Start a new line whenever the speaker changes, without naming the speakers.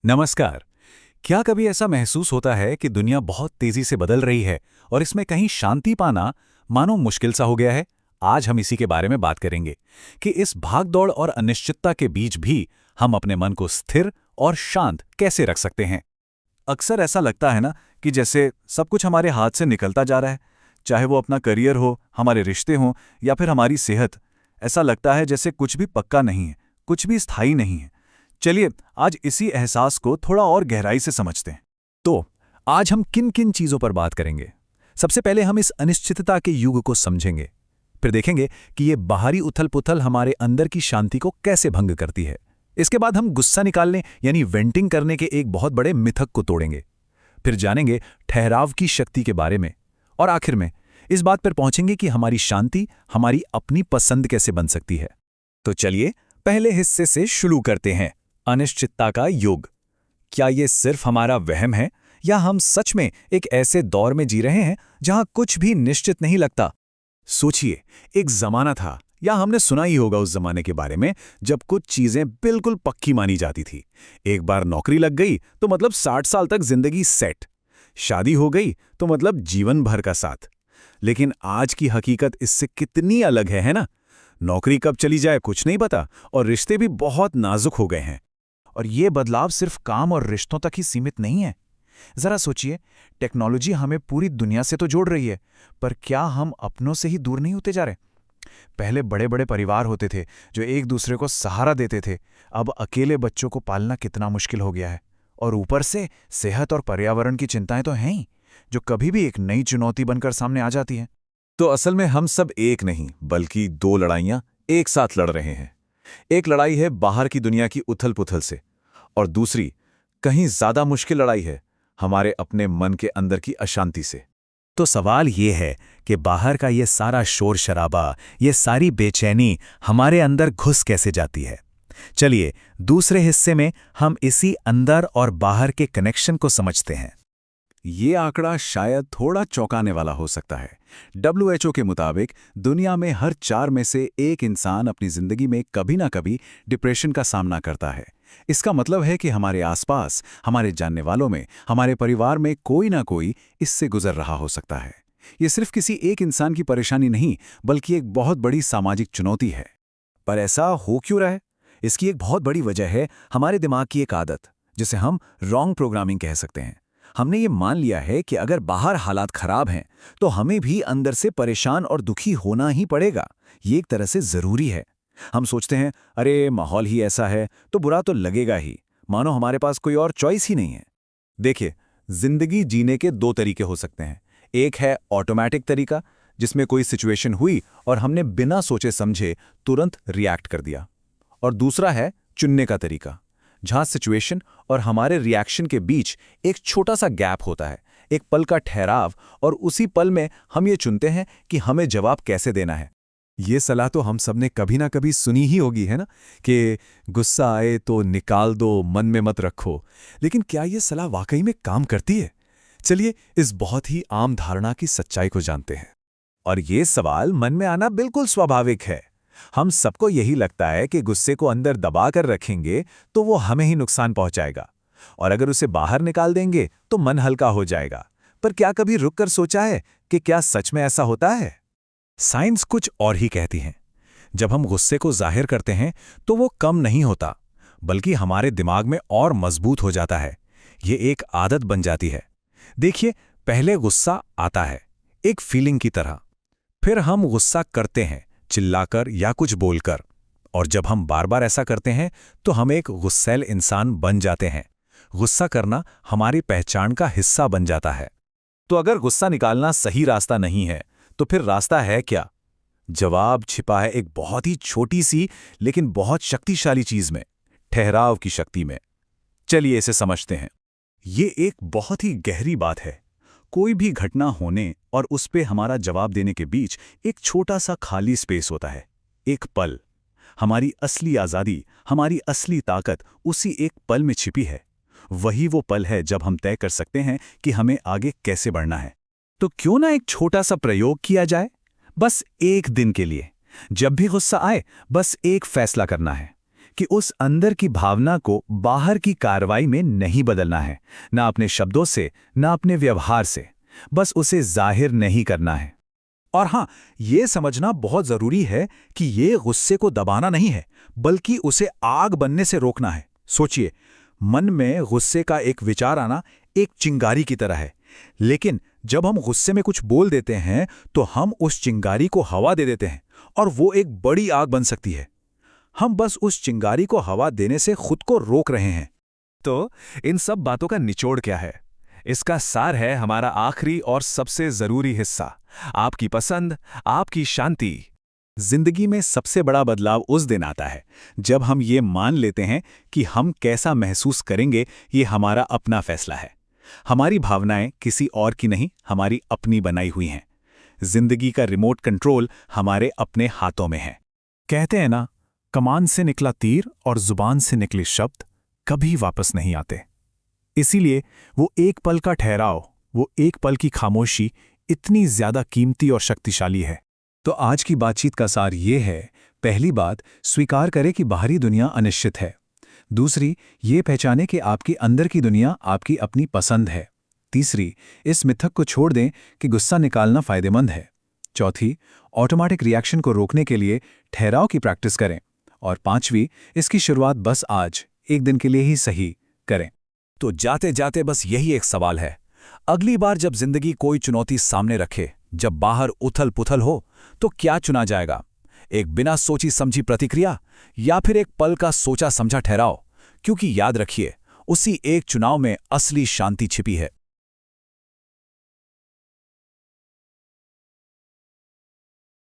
नमस्कार। क्या कभी ऐसा महसूस होता है कि दुनिया बहुत तेजी से बदल रही है और इसमें कहीं शांति पाना मानो मुश्किल सा हो गया है? आज हम इसी के बारे में बात करेंगे कि इस भागदौड़ और अनिश्चितता के बीच भी हम अपने मन को स्थिर और शांत कैसे रख सकते हैं। अक्सर ऐसा लगता है ना कि जैसे सब कुछ हमारे हाथ से निकलता जा रहा है, चाहे वो अपना करियर हो, हमारे रिश्ते हों या फिर हमारी सेहत। ऐसा लगता है जैसे कुछ भी पक्का नहीं है, कुछ भी स्थायी नहीं है। चलिए आज इसी एहसास को थोड़ा और गहराई से समझते हैं। तो आज हम किन किन चीजों पर बात करेंगे। सबसे पहले हम इस अनिश्चितता के युग को समझेंगे, फिर देखेंगे कि ये बाहरी उथल-पुथल हमारे अंदर की शांति को कैसे भंग करती है। इसके बाद हम गुस्सा निकालने यानी वेंटिंग करने के एक बहुत बड़े मिथक को तोड़ेंगे। फिर जानेंगे ठहराव की शक्ति के बारे में और आखिर में इस बात पर पहुंचेंगे कि हमारी शांति हमारी अपनी पसंद कैसे बन सकती है। तो चलिए पहले हिस्से से शुरू करते हैं। अनिश्चितता का युग। क्या ये सिर्फ हमारा वहम है या हम सच में एक ऐसे दौर में जी रहे हैं जहां कुछ भी निश्चित नहीं लगता? सोचिए, एक जमाना था या हमने सुना ही होगा उस जमाने के बारे में जब कुछ चीजें बिल्कुल पक्की मानी जाती थी। एक बार नौकरी लग गई तो मतलब 60 साल तक जिंदगी सेट। शादी हो गई तो मतलब जीवन भर का साथ। लेकिन आज की हकीकत इससे कितनी अलग है ना? नौकरी कब चली जाए कुछ नहीं पता और रिश्ते भी बहुत नाजुक हो गए हैं। और ये बदलाव सिर्फ काम और रिश्तों तक ही सीमित नहीं है। जरा सोचिए, टेक्नोलॉजी हमें पूरी दुनिया से तो जोड़ रही है, पर क्या हम अपनों से ही दूर नहीं होते जा रहे? पहले बड़े बड़े परिवार होते थे जो एक दूसरे को सहारा देते थे। अब अकेले बच्चों को पालना कितना मुश्किल हो गया है। और ऊपर से सेहत और पर्यावरण की चिंताएं तो हैं ही, जो कभी भी एक नई चुनौती बनकर सामने आ जाती हैं। तो असल में हम सब एक नहीं बल्कि दो लड़ाइयां एक साथ लड़ रहे हैं। एक लड़ाई है बाहर की दुनिया की उथल-पुथल से और दूसरी, कहीं ज्यादा मुश्किल लड़ाई है हमारे अपने मन के अंदर की अशांति से। तो सवाल ये है कि बाहर का ये सारा शोर शराबा, ये सारी बेचैनी हमारे अंदर घुस कैसे जाती है? चलिए दूसरे हिस्से में हम इसी अंदर और बाहर के कनेक्शन को समझते हैं। ये आंकड़ा शायद थोड़ा चौंकाने वाला हो सकता है। WHO के मुताबिक दुनिया में हर 4 में से एक इंसान अपनी जिंदगी में कभी ना कभी डिप्रेशन का सामना करता है। इसका मतलब है कि हमारे आसपास, हमारे जानने वालों में, हमारे परिवार में कोई ना कोई इससे गुजर रहा हो सकता है। ये सिर्फ किसी एक इंसान की परेशानी नहीं, बल्कि एक बहुत बड़ी सामाजिक चुनौती है। पर ऐसा हो क्यों रहा है? इसकी एक बहुत बड़ी वजह है हमारे दिमाग की एक आदत, जिसे हम रॉन्ग प्रोग्रामिंग कह सकते हैं। हमने ये मान लिया है कि अगर बाहर हालात खराब हैं तो हमें भी अंदर से परेशान और दुखी होना ही पड़ेगा। ये एक तरह से जरूरी है। हम सोचते हैं, अरे माहौल ही ऐसा है तो बुरा तो लगेगा ही, मानो हमारे पास कोई और चॉइस ही नहीं है। देखिए, जिंदगी जीने के 2 तरीके हो सकते हैं। एक है ऑटोमेटिक तरीका, जिसमें कोई सिचुएशन हुई और हमने बिना सोचे समझे तुरंत रिएक्ट कर दिया। और दूसरा है चुनने का तरीका, जहां सिचुएशन और हमारे रिएक्शन के बीच एक छोटा सा गैप होता है, एक पल का ठहराव, और उसी पल में हम ये चुनते हैं कि हमें जवाब कैसे देना है। ये सलाह तो हम सबने कभी ना कभी सुनी ही होगी, है ना, कि गुस्सा आए तो निकाल दो, मन में मत रखो। लेकिन क्या ये सलाह वाकई में काम करती है? चलिए इस बहुत ही आम धारणा की सच्चाई को जानते हैं। और ये सवाल मन में आना बिल्कुल स्वाभाविक है। हम सबको यही लगता है कि गुस्से को अंदर दबा कर रखेंगे तो वो हमें ही नुकसान पहुंचाएगा, और अगर उसे बाहर निकाल देंगे तो मन हल्का हो जाएगा। पर क्या कभी रुककर सोचा है कि क्या सच में ऐसा होता है? साइंस कुछ और ही कहती है। जब हम गुस्से को जाहिर करते हैं तो वो कम नहीं होता, बल्कि हमारे दिमाग में और मजबूत हो जाता है। ये एक आदत बन जाती है। देखिए, पहले गुस्सा आता है एक फीलिंग की तरह, फिर हम गुस्सा करते हैं चिल्लाकर या कुछ बोलकर, और जब हम बार बार ऐसा करते हैं तो हम एक गुस्सैल इंसान बन जाते हैं। गुस्सा करना हमारी पहचान का हिस्सा बन जाता है। तो अगर गुस्सा निकालना सही रास्ता नहीं है तो फिर रास्ता है क्या? जवाब छिपा है एक बहुत ही छोटी सी लेकिन बहुत शक्तिशाली चीज में, ठहराव की शक्ति में। चलिए इसे समझते हैं। ये एक बहुत ही गहरी बात है। कोई भी घटना होने और उस पे हमारा जवाब देने के बीच एक छोटा सा खाली स्पेस होता है, एक पल। हमारी असली आज़ादी, हमारी असली ताकत उसी एक पल में छिपी है। वही वो पल है जब हम तय कर सकते हैं कि हमें आगे कैसे बढ़ना है। तो क्यों ना एक छोटा सा प्रयोग किया जाए, बस एक दिन के लिए। जब भी गुस्सा आए, बस एक फैसला करना है
कि उस अंदर की भावना को बाहर की कार्रवाई में नहीं बदलना है, ना अपने शब्दों से, ना अपने व्यवहार से, बस उसे जाहिर नहीं करना है।
और हाँ, ये समझना बहुत जरूरी है कि ये गुस्से को दबाना नहीं है, बल्कि उसे आग बनने से रोकना है। सोचिए, मन में गुस्से का एक विचार आना एक चिंगारी की तरह है, लेकिन जब हम गुस्से में कुछ बोल देते हैं तो हम उस चिंगारी को हवा दे देते हैं और वो एक बड़ी आग बन सकती है। हम बस उस चिंगारी को हवा देने से खुद को रोक रहे हैं।
तो इन सब बातों का निचोड़ क्या है? इसका सार है हमारा आखिरी और सबसे जरूरी हिस्सा, आपकी पसंद, आपकी शांति।
जिंदगी में सबसे बड़ा बदलाव उस दिन आता है जब हम ये मान लेते हैं कि हम कैसा महसूस करेंगे ये हमारा अपना फैसला है। हमारी भावनाएं किसी और की नहीं, हमारी अपनी बनाई हुई हैं। जिंदगी का रिमोट कंट्रोल हमारे अपने हाथों में है।
कहते हैं ना, कमान से निकला तीर और जुबान से निकले शब्द कभी वापस नहीं आते। इसीलिए वो एक पल का ठहराव, वो एक पल की खामोशी इतनी ज्यादा कीमती और शक्तिशाली है।
तो आज की बातचीत का सार ये है, पहली बात, स्वीकार करें कि बाहरी दुनिया अनिश्चित है। दूसरी, ये पहचाने कि आपकी अंदर की दुनिया आपकी अपनी पसंद है। तीसरी, इस मिथक को छोड़ दें कि गुस्सा निकालना फायदेमंद है। चौथी, ऑटोमेटिक रिएक्शन को रोकने के लिए ठहराव की प्रैक्टिस करें। और पांचवी, इसकी शुरुआत बस आज, एक दिन के लिए ही सही करें।
तो जाते जाते बस यही एक सवाल है, अगली बार जब जिंदगी कोई चुनौती सामने रखे, जब बाहर उथल पुथल हो, तो क्या चुना जाएगा? एक बिना सोची समझी प्रतिक्रिया या फिर एक पल का सोचा समझा ठहराव? क्योंकि याद रखिए, उसी एक चुनाव में असली शांति छिपी है।